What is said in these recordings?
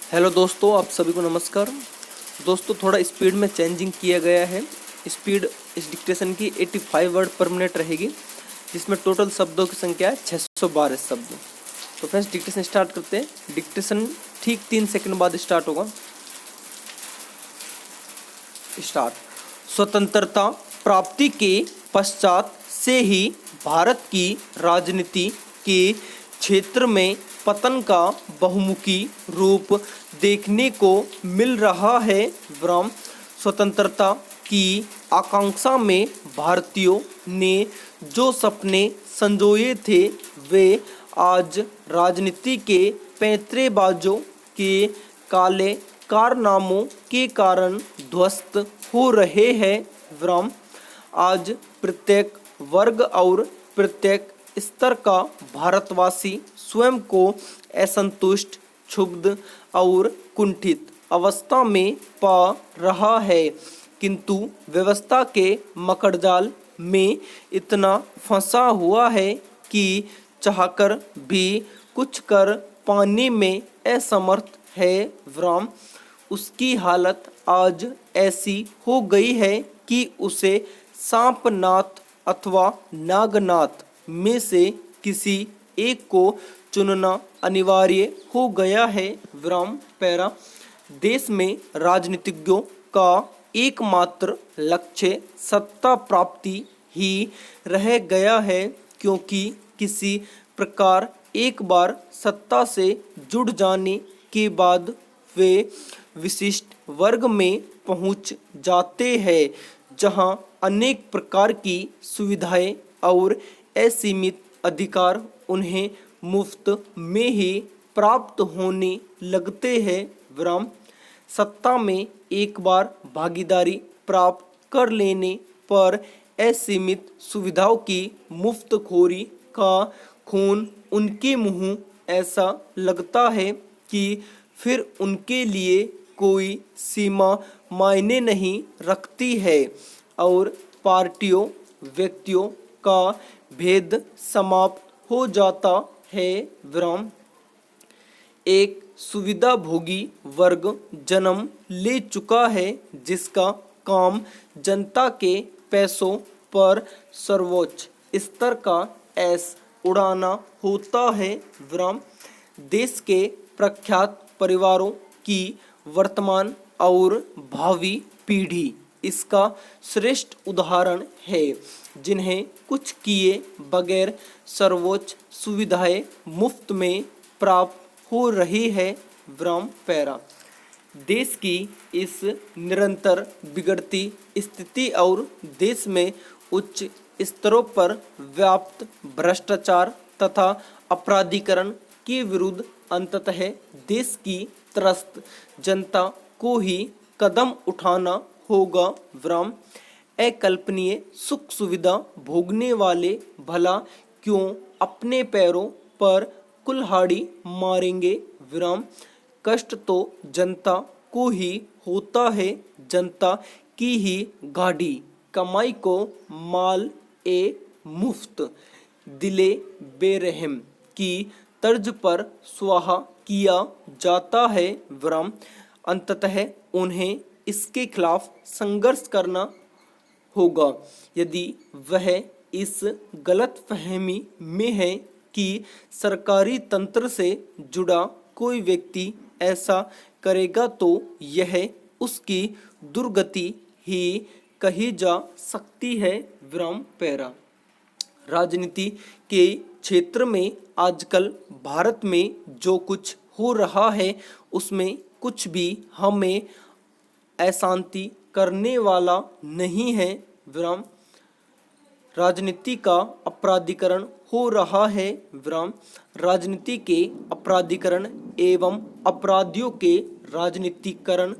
Hello दोस्तों, आप सभी को नमस्कार। दोस्तों, थोड़ा स्पीड में चेंजिंग किया गया है। स्पीड इस डिक्टेशन की 85 वर्ड पर मिनट रहेगी, जिसमें टोटल शब्दों की संख्या है 612 शब्द। तो फ्रेंड्स, डिक्टेशन स्टार्ट करते हैं। डिक्टेशन ठीक 3 सेकंड बाद स्टार्ट होगा। स्टार्ट। स्वतंत्रता प्राप्ति के पश्चात से ही भारत की राजनीति के क्षेत्र में पतन का बहुमुखी रूप देखने को मिल रहा है। विराम। स्वतंत्रता की आकांक्षा में भारतीयों ने जो सपने संजोए थे, वे आज राजनीति के पैंतरेबाजों के काले कारनामों के कारण ध्वस्त हो रहे हैं। विराम। आज प्रत्येक वर्ग और प्रत्येक स्तर का भारतवासी स्वयं को असंतुष्ट, क्षुब्ध और कुंठित अवस्था में पा रहा है, किंतु व्यवस्था के मकड़जाल में इतना फंसा हुआ है कि चाहकर भी कुछ कर पाने में असमर्थ है। विराम। उसकी हालत आज ऐसी हो गई है कि उसे सांपनाथ अथवा नागनाथ में से किसी एक को चुनना अनिवार्य हो गया है। विराम। पैरा। देश में राजनीतिज्ञों का एकमात्र लक्ष्य सत्ता प्राप्ति ही रह गया है, क्योंकि किसी प्रकार एक बार सत्ता से जुड़ जाने के बाद वे विशिष्ट वर्ग में पहुंच जाते हैं, जहां अनेक प्रकार की सुविधाएं और असीमित अधिकार उन्हें मुफ्त में ही प्राप्त होने लगते हैं। विराम। सत्ता में एक बार भागीदारी प्राप्त कर लेने पर असीमित सुविधाओं की मुफ्तखोरी का खून उनके मुंह ऐसा लगता है कि फिर उनके लिए कोई सीमा मायने नहीं रखती है और पार्टियों, व्यक्तियों का भेद समाप्त हो जाता है। विराम। एक सुविधाभोगी वर्ग जन्म ले चुका है, जिसका काम जनता के पैसों पर सर्वोच्च स्तर का ऐश उड़ाना होता है। विराम। देश के प्रख्यात परिवारों की वर्तमान और भावी पीढ़ी इसका श्रेष्ठ उदाहरण है, जिन्हें कुछ किए बगैर सर्वोच्च सुविधाएं मुफ्त में प्राप्त हो रही है। विराम। पैरा। देश की इस निरंतर बिगड़ती स्थिति और देश में उच्च स्तरों पर व्याप्त भ्रष्टाचार तथा अपराधीकरण के विरुद्ध अंततः देश की त्रस्त जनता को ही कदम उठाना होगा। विराम। अकल्पनीय सुख सुविधा भोगने वाले भला क्यों अपने पैरों पर कुल्हाड़ी मारेंगे। विराम। कष्ट तो जनता को ही होता है, जनता की ही गाढ़ी कमाई को माल ए मुफ्त दिले बेरहम की तर्ज पर स्वाहा किया जाता है। विराम। अंततः उन्हें इसके खिलाफ संघर्ष करना होगा, यदि वह इस गलत फहमी में है कि सरकारी तंत्र से जुड़ा कोई व्यक्ति ऐसा करेगा तो यह उसकी दुर्गति ही कही जा सकती है। विराम। पैरा। राजनीति के क्षेत्र में आजकल भारत में जो कुछ हो रहा है, उसमें कुछ भी हमें अशांति करने वाला नहीं है। विराम। राजनीति का अपराधीकरण हो रहा है। विराम। राजनीति के अपराधीकरण एवं अपराधियों के राजनीतिकरण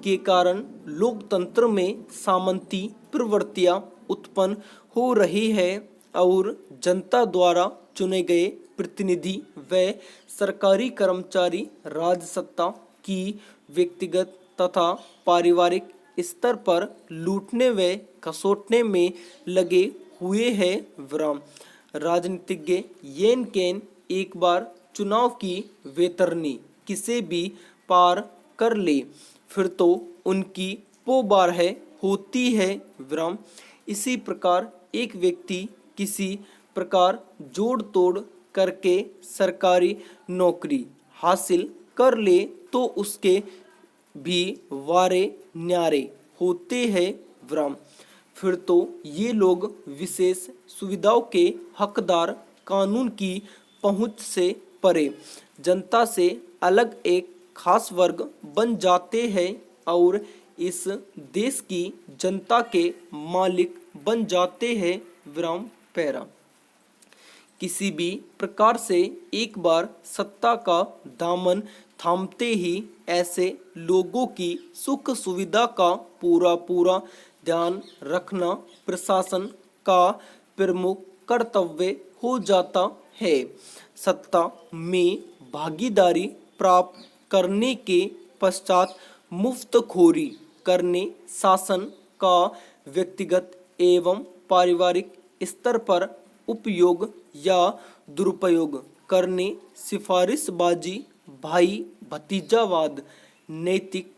के कारण लोकतंत्र में सामंती प्रवृत्तियां उत्पन्न हो रही है और जनता द्वारा चुने गए प्रतिनिधि व सरकारी कर्मचारी राजसत्ता की व्यक्तिगत तथा पारिवारिक स्तर पर लूटने व खसोटने में लगे हुए हैं। विराम। राजनीतिज्ञ येन केन एक बार चुनाव की वेतरनी किसी भी पार कर ले, फिर तो उनकी पोबार है होती है विराम। इसी प्रकार एक व्यक्ति किसी प्रकार जोड़ तोड़ करके सरकारी नौकरी हासिल कर ले तो उसके भी वारे न्यारे होते हैं विराम। फिर तो ये लोग विशेष सुविधाओं के हकदार, कानून की पहुंच से परे, जनता से अलग एक खास वर्ग बन जाते हैं और इस देश की जनता के मालिक बन जाते हैं विराम पैरा। किसी भी प्रकार से एक बार सत्ता का दामन थामते ही ऐसे लोगों की सुख सुविधा का पूरा ध्यान रखना प्रशासन का प्रमुख कर्तव्य हो जाता है। सत्ता में भागीदारी प्राप्त करने के पश्चात मुफ्तखोरी करने, शासन का व्यक्तिगत एवं पारिवारिक स्तर पर उपयोग या दुरुपयोग करने, सिफारिशबाजी, भाई भतीजावाद, नैतिक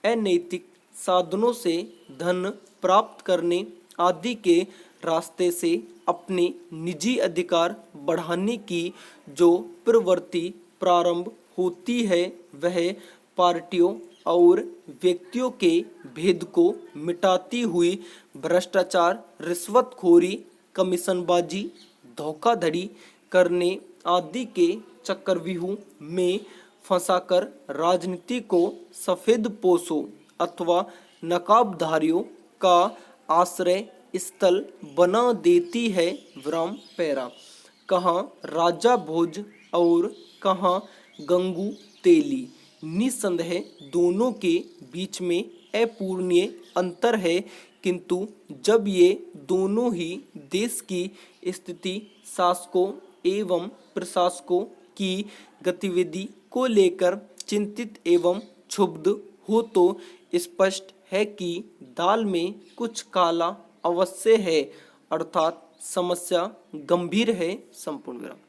अनैतिक साधनों से धन प्राप्त करने आदि के रास्ते से अपने निजी अधिकार बढ़ाने की जो प्रवृत्ति प्रारंभ होती है, वह पार्टियों और व्यक्तियों के भेद को मिटाती हुई भ्रष्टाचार, रिश्वतखोरी, कमीशनबाजी, धोखाधड़ी करने आदि के चक्रव्यूह में फंसाकर राजनीति को सफेदपोशों अथवा नकाबधारियों का आश्रय स्थल बना देती है विराम पैरा। कहाँ राजा भोज और कहाँ गंगू तेली, निसंदेह दोनों के बीच में अपूरणीय अंतर है, किंतु जब ये दोनों ही देश की स्थिति, शासकों एवं प्रशासकों की गतिविधि को लेकर चिंतित एवं क्षुब्ध हो तो स्पष्ट है कि दाल में कुछ काला अवश्य है, अर्थात समस्या गंभीर है। संपूर्ण विराम।